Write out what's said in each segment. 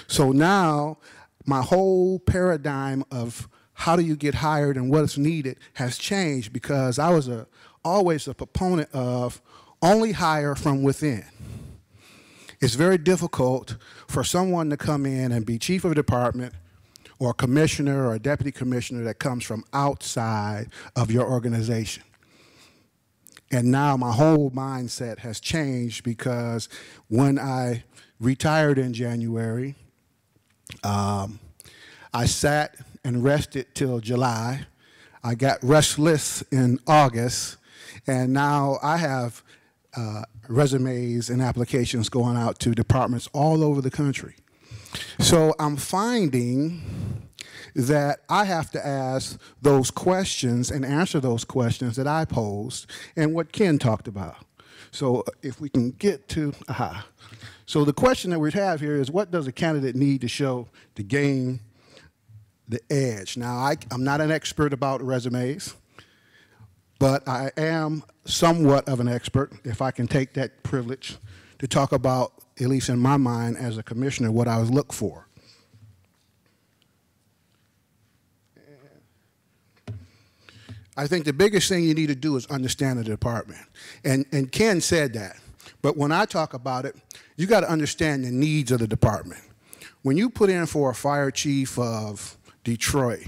So now my whole paradigm of how do you get hired and what's needed has changed because I was always a proponent of only hire from within. It's very difficult for someone to come in and be chief of a department or a commissioner or a deputy commissioner that comes from outside of your organization. And now my whole mindset has changed because when I retired in January, I sat and rested till July. I got restless in August, and now I have resumes and applications going out to departments all over the country. So I'm finding that I have to ask those questions and answer those questions that I posed and what Ken talked about. So if we can get to, So the question that we have here is, what does a candidate need to show to gain the edge? Now, I'm not an expert about resumes, but I am somewhat of an expert, if I can take that privilege, to talk about, at least in my mind as a commissioner, what I would look for. I think the biggest thing you need to do is understand the department. And Ken said that. But when I talk about it, you got to understand the needs of the department. When you put in for a fire chief of Detroit,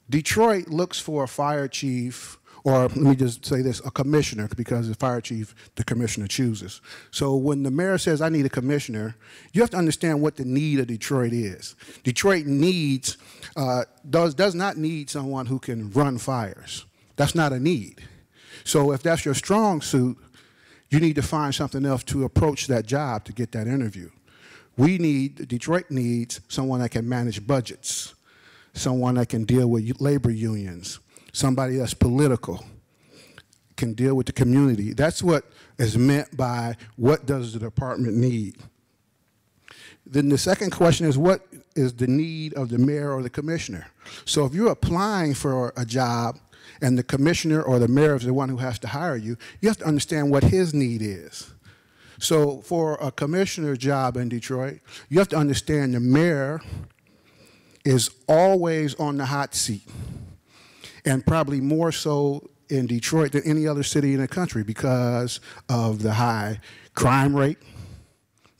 Detroit looks for a fire chief, or let me just say this, a commissioner, because the fire chief, the commissioner chooses. So when the mayor says, I need a commissioner, you have to understand what the need of Detroit is. Detroit needs, does not need someone who can run fires. That's not a need. So if that's your strong suit, you need to find something else to approach that job to get that interview. Detroit needs someone that can manage budgets, someone that can deal with labor unions, somebody that's political, can deal with the community. That's what is meant by what does the department need. Then the second question is, what is the need of the mayor or the commissioner? So if you're applying for a job and the commissioner or the mayor is the one who has to hire you, you have to understand what his need is. So for a commissioner job in Detroit, you have to understand the mayor is always on the hot seat, and probably more so in Detroit than any other city in the country because of the high crime rate,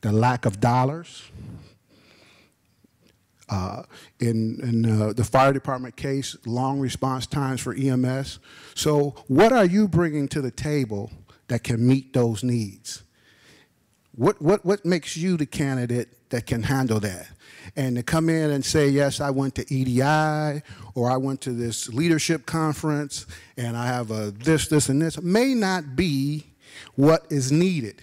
the lack of dollars. In the fire department case, long response times for EMS. So what are you bringing to the table that can meet those needs? What makes you the candidate that can handle that? And to come in and say, yes, I went to EDI, or I went to this leadership conference, and I have a this, and this, may not be what is needed.